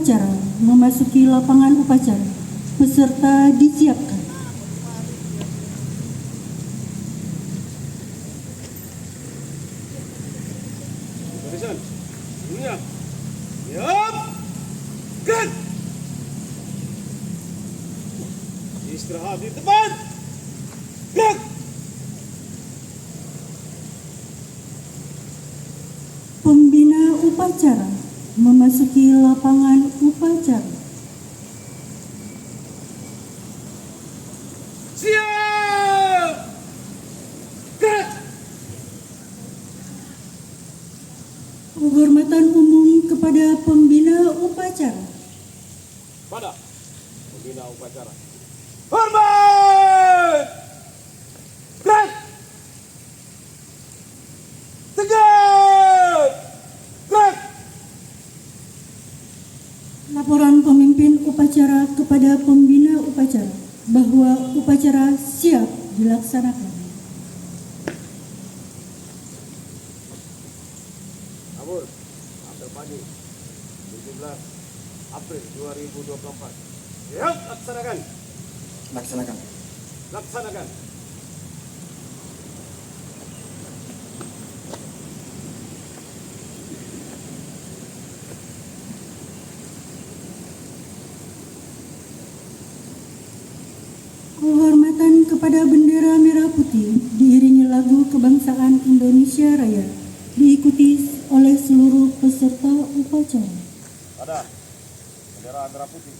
upacara memasuki lapangan upacara. Peserta disiapkan. Istirahat di tempat. Gerak. Pembina upacara memasuki lapangan upacara. Siap. Gerak. Penghormatan umum kepada pembina upacara. Pada pembina upacara. Hormat. Gerak. Tegak. Gerak. Laporan pemimpin upacara kepada pembina upacara bahwa upacara siap dilaksanakan. Abur, apel pagi 17 April 2024. Siap, laksanakan. Laksanakan. Laksanakan. Penghormatan kepada bendera merah putih diiringi lagu kebangsaan Indonesia Raya diikuti oleh seluruh peserta upacara. Pada bendera merah putih.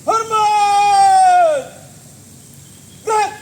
Hormat. Gerak.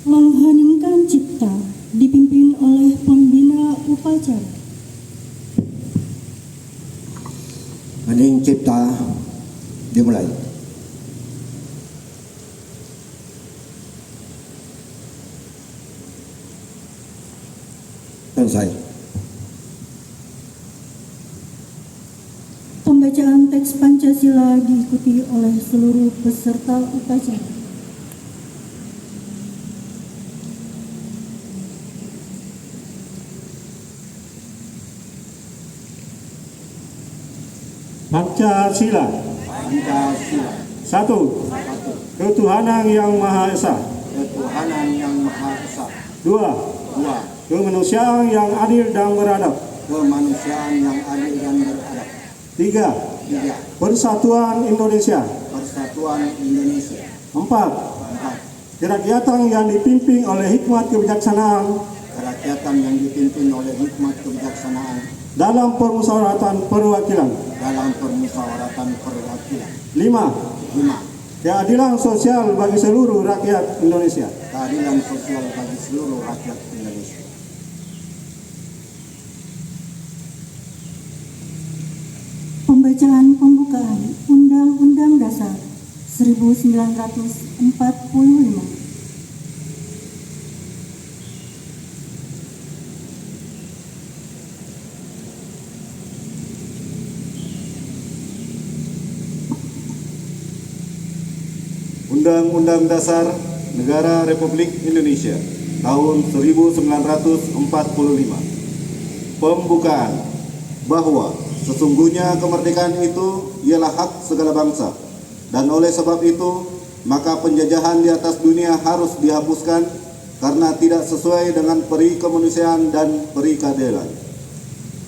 Mengheningkan cipta dipimpin oleh pembina upacara. Hening cipta dimulai. Selesai. Pembacaan teks Pancasila diikuti oleh seluruh peserta upacara. Pancasila. Pancasila. 1. Ketuhanan yang Maha Esa. Ketuhanan yang Maha Esa. 2. 2. Kemanusiaan yang adil dan beradab. Kemanusiaan yang adil dan beradab. 3. 3. Persatuan Indonesia. Persatuan Indonesia. 4. 4. Kerakyatan yang dipimpin oleh hikmat kebijaksanaan Kerakyatan yang dipimpin oleh hikmat kebijaksanaan dalam permusyawaratan perwakilan. dalam permusyawaratan perwakilan. 5. 5. Keadilan sosial bagi seluruh rakyat Indonesia. Keadilan sosial bagi seluruh rakyat Indonesia. Pembacaan pembukaan Undang-Undang Dasar 1945. Undang-Undang Dasar Negara Republik Indonesia tahun 1945. Pembukaan bahwa sesungguhnya kemerdekaan itu ialah hak segala bangsa, dan oleh sebab itu maka penjajahan di atas dunia harus dihapuskan karena tidak sesuai dengan peri kemanusiaan dan peri keadilan.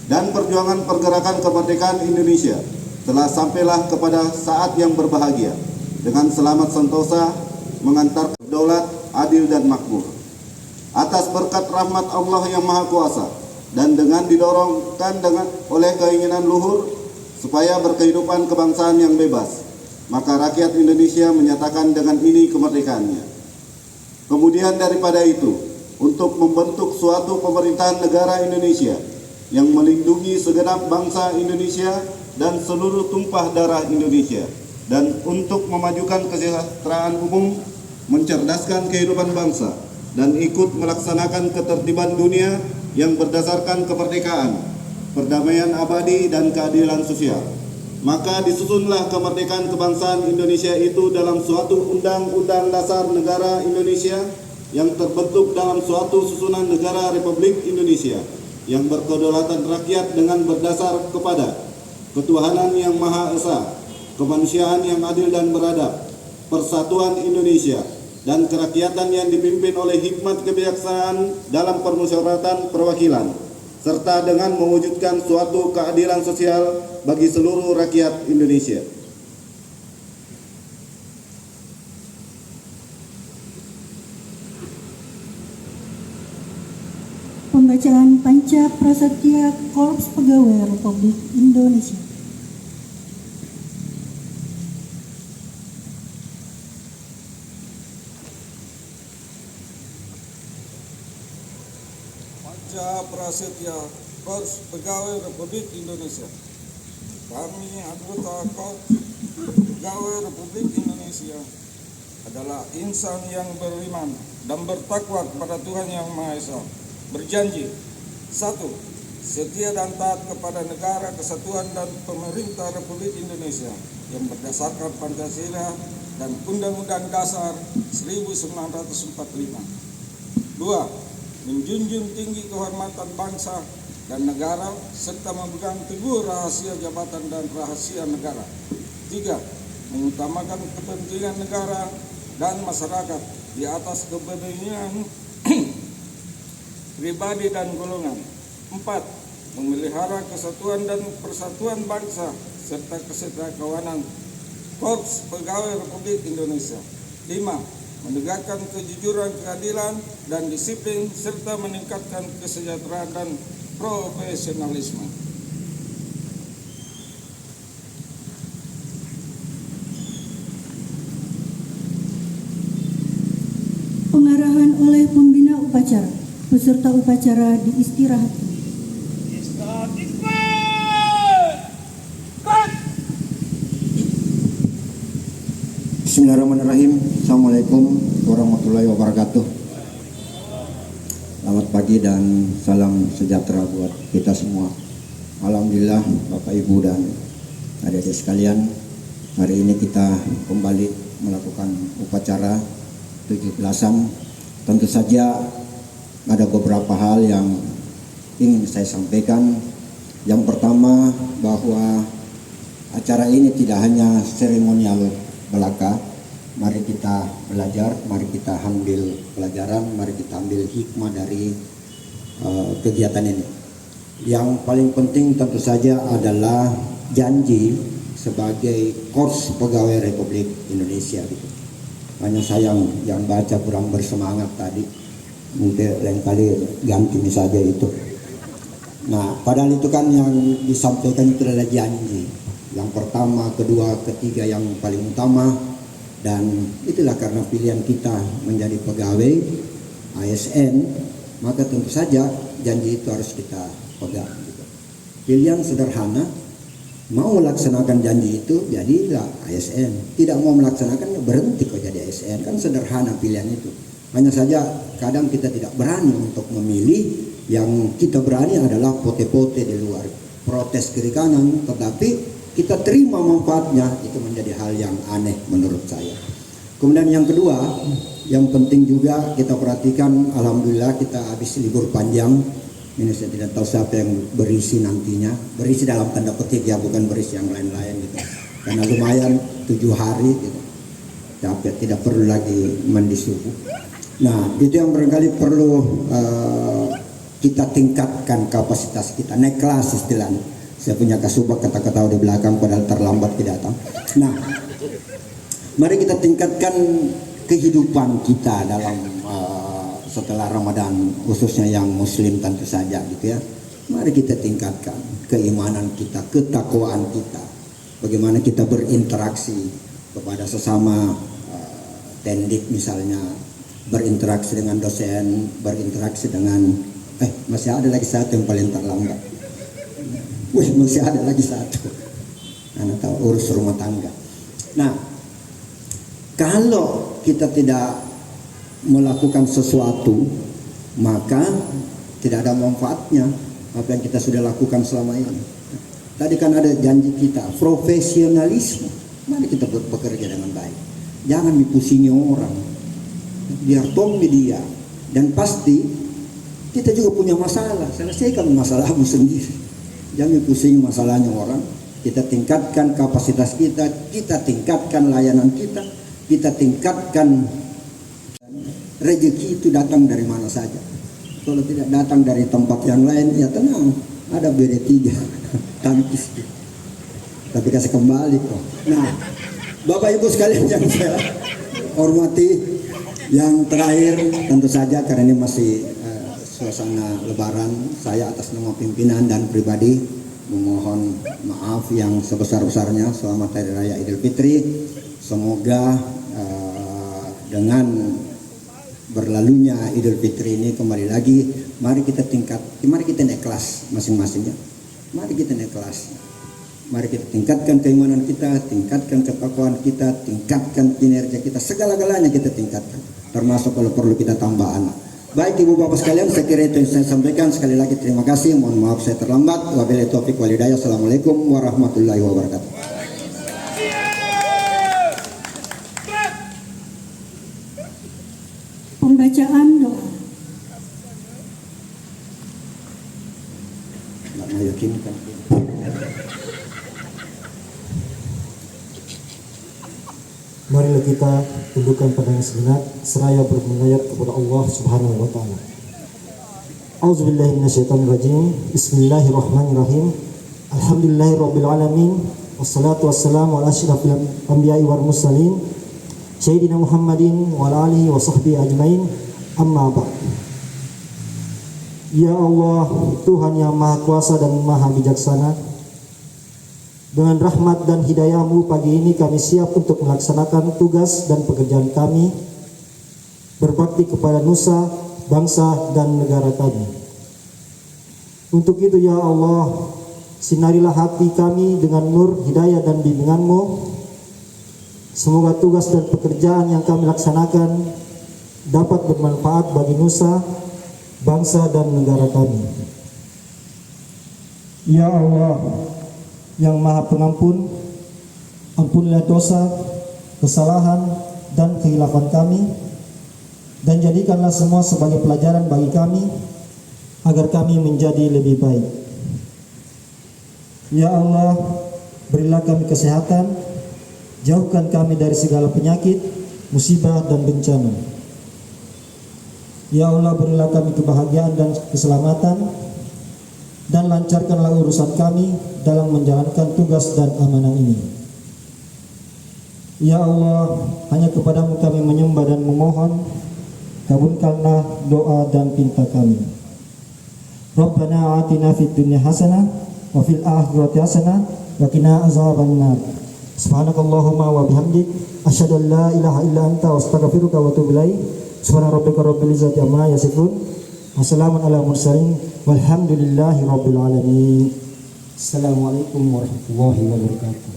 Dan perjuangan pergerakan kemerdekaan Indonesia telah sampailah kepada saat yang berbahagia dengan selamat sentosa mengantar daulat adil dan makmur. Atas berkat rahmat Allah yang Maha Kuasa dan dengan didorongkan oleh keinginan luhur supaya berkehidupan kebangsaan yang bebas, maka rakyat Indonesia menyatakan dengan ini kemerdekaannya. Kemudian daripada itu, untuk membentuk suatu pemerintahan negara Indonesia yang melindungi segenap bangsa Indonesia dan seluruh tumpah darah Indonesia, dan untuk memajukan kesejahteraan umum, mencerdaskan kehidupan bangsa, dan ikut melaksanakan ketertiban dunia yang berdasarkan kemerdekaan, perdamaian abadi, dan keadilan sosial. Maka disusunlah kemerdekaan kebangsaan Indonesia itu dalam suatu Undang-Undang Dasar Negara Indonesia yang terbentuk dalam suatu susunan negara Republik Indonesia yang berkedaulatan rakyat dengan berdasar kepada ketuhanan yang Maha Esa, kemanusiaan yang adil dan beradab, persatuan Indonesia, dan kerakyatan yang dipimpin oleh hikmat kebijaksanaan dalam permusyawaratan perwakilan, serta dengan mewujudkan suatu keadilan sosial bagi seluruh rakyat Indonesia. Pembacaan Panca Prasetya Korps Pegawai Republik Indonesia. Panca Prasetya Korps Pegawai Republik Indonesia. Kami anggota Korps Pegawai Republik Indonesia adalah insan yang beriman dan bertakwa kepada Tuhan Yang Maha Esa. Berjanji, 1. Setia dan taat kepada negara kesatuan dan pemerintah Republik Indonesia yang berdasarkan Pancasila dan Undang-Undang Dasar 1945. 2. Menjunjung tinggi kehormatan bangsa dan negara serta memegang teguh rahasia jabatan dan rahasia negara. 3. Mengutamakan kepentingan negara dan masyarakat di atas kepentingan pribadi dan golongan. 4. Memelihara kesatuan dan persatuan bangsa serta kesetiakawanan Korps Pegawai Republik Indonesia. 5. Menegakkan kejujuran, keadilan, dan disiplin serta meningkatkan kesejahteraan dan profesionalisme. Pengarahan oleh pembina upacara. Peserta upacara diistirahati. Bismillahirrahmanirrahim. Assalamualaikum warahmatullahi wabarakatuh. Selamat pagi dan salam sejahtera buat kita semua. Alhamdulillah Bapak Ibu dan adik-adik sekalian, hari ini kita kembali melakukan upacara 17-an. Tentu saja ada beberapa hal yang ingin saya sampaikan. Yang pertama, bahwa acara ini tidak hanya seremonial belaka. Mari kita belajar, mari kita ambil pelajaran, mari kita ambil hikmah dari kegiatan ini. Yang paling penting tentu saja adalah janji sebagai Korps Pegawai Republik Indonesia. Hanya sayang yang baca kurang bersemangat tadi, mungkin lain kali ganti saja itu. Nah, padahal itu kan yang disampaikan itu adalah janji. Yang pertama, kedua, ketiga yang paling utama, dan itulah karena pilihan kita menjadi pegawai ASN, maka tentu saja janji itu harus kita pegang. Pilihan sederhana, Mau melaksanakan janji itu, jadilah ASN. Tidak mau melaksanakan, berhenti kok jadi ASN. Kan sederhana pilihan itu. Hanya saja kadang kita tidak berani untuk memilih. Yang kita berani adalah pote-pote di luar. Protes kiri kanan, tetapi kita terima manfaatnya. Itu menjadi hal yang aneh menurut saya. Kemudian yang kedua, yang penting juga kita perhatikan, alhamdulillah kita habis libur panjang. Ini saya tidak tahu siapa yang berisi nantinya, berisi dalam tanda petik ya, bukan berisi yang lain-lain gitu. Karena lumayan 7 hari gitu, capek, tidak perlu lagi mandi subuh. Nah itu yang barangkali perlu kita tingkatkan kapasitas kita, naik kelas istilahnya. Saya punya kasubag kata-kata di belakang padahal terlambat tidak datang. Nah mari kita tingkatkan kehidupan kita dalam setelah Ramadan, khususnya yang muslim tentu saja gitu ya. Mari kita tingkatkan keimanan kita, ketakwaan kita. Bagaimana kita berinteraksi kepada sesama tendik misalnya, berinteraksi dengan dosen, berinteraksi dengan masih ada lagi satu yang paling terlambat. Masih ada lagi satu. Anda tahu, urus rumah tangga. Nah, kalau kita tidak melakukan sesuatu, maka tidak ada manfaatnya apa yang kita sudah lakukan selama ini. Tadi kan ada janji kita, profesionalisme. Mari kita bekerja dengan baik. Jangan dipusingi orang. Biar tombi dia. Dan pasti kita juga punya masalah. Selesaikan masalahmu sendiri. Jangan dipusingi masalahnya orang. Kita tingkatkan kapasitas kita, kita tingkatkan layanan kita tingkatkan. Rezeki itu datang dari mana saja. Kalau tidak datang dari tempat yang lain, ya tenang, ada BD3 tangkis. Tapi kasih kembali kok. Nah, Bapak Ibu sekalian yang saya hormati, yang terakhir tentu saja karena ini masih suasana Lebaran, saya atas nama pimpinan dan pribadi memohon maaf yang sebesar-besarnya. Selamat Hari Raya Idul Fitri. Semoga dengan berlalunya Idul Fitri ini kembali lagi, mari kita naik kelas masing-masingnya. Mari kita naik kelas. Mari kita tingkatkan keimanan kita, tingkatkan ketakwaan kita, tingkatkan kinerja kita, segala-galanya kita tingkatkan. Termasuk kalau perlu kita tambah anak. Baik Ibu Bapak sekalian, saya kira itu yang saya sampaikan. Sekali lagi terima kasih. Mohon maaf saya terlambat. Wabillahi taufiq wal hidayah. Assalamualaikum warahmatullahi wabarakatuh. Pembacaan doa. Nggak meyakinkan. Marilah kita tundukkan pandangan sejenak seraya bermunajat kepada Allah Subhanahu wa taala. Auzubillahi minasyaitonirrajim. Bismillahirrahmanirrahim. Alhamdulillahirabbil alamin. Wassalatu wassalamu ala asyrafil anbiya'i wal mursalin. Sayyidina Muhammadin wa ala alihi wa sahbihi ajmain. Amma ba'd. Ya Allah, Tuhan yang Maha Kuasa dan Maha Bijaksana, dengan rahmat dan hidayah-Mu pagi ini kami siap untuk melaksanakan tugas dan pekerjaan kami, berbakti kepada nusa, bangsa, dan negara kami. Untuk itu ya Allah, sinarilah hati kami dengan nur, hidayah, dan bimbingan-Mu. Semoga tugas dan pekerjaan yang kami laksanakan dapat bermanfaat bagi nusa, bangsa, dan negara kami. Ya Allah, yang Maha Pengampun, ampunilah dosa, kesalahan, dan kehilafan kami, dan jadikanlah semua sebagai pelajaran bagi kami, agar kami menjadi lebih baik. Ya Allah, berilah kami kesehatan, jauhkan kami dari segala penyakit, musibah, dan bencana. Ya Allah, berilah kami kebahagiaan dan keselamatan, dan lancarkanlah urusan kami dalam menjalankan tugas dan amanah ini. Ya Allah, hanya kepadamu kami menyembah dan memohon, kabulkanlah doa dan pinta kami. Rabbana atina fid dunya hasanah wa fil akhirati hasanah wa qina azabannar. Subhanakallahumma wa bihamdik asyhadu an la ilaha illa anta astaghfiruka wa atubu ilaik. Subhana rabbika rabbil izzati amma yasifun. Wassalamun ala mursalin walhamdulillahi rabbil alamin. Assalamualaikum warahmatullahi wabarakatuh.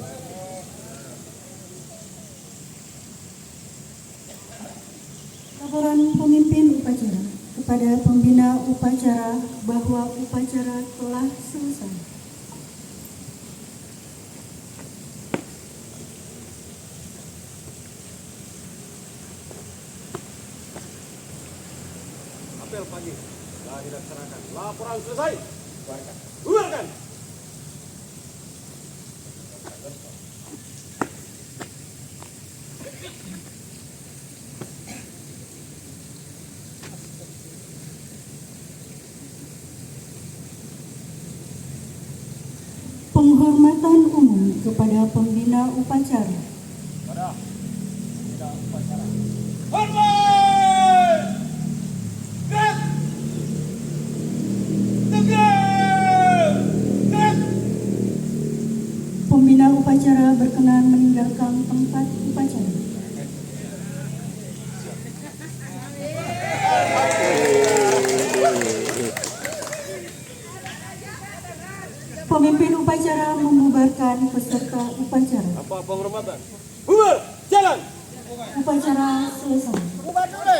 Laporan pemimpin upacara kepada pembina upacara bahwa upacara telah selesai. Apel pagi telah dilaksanakan. Laporan selesai. Bubarkan. Bubarkan. Penghormatan umum kepada pembina upacara. Pada tidak upacara. Hormat! Gerak! Tegak! Gerak! Pembina upacara berkenan meninggalkan tempat upacara. Pemimpin upacara membubarkan peserta upacara. Apa penghormatan? Bubar! Jalan! Upacara selesai. Bubar dulu.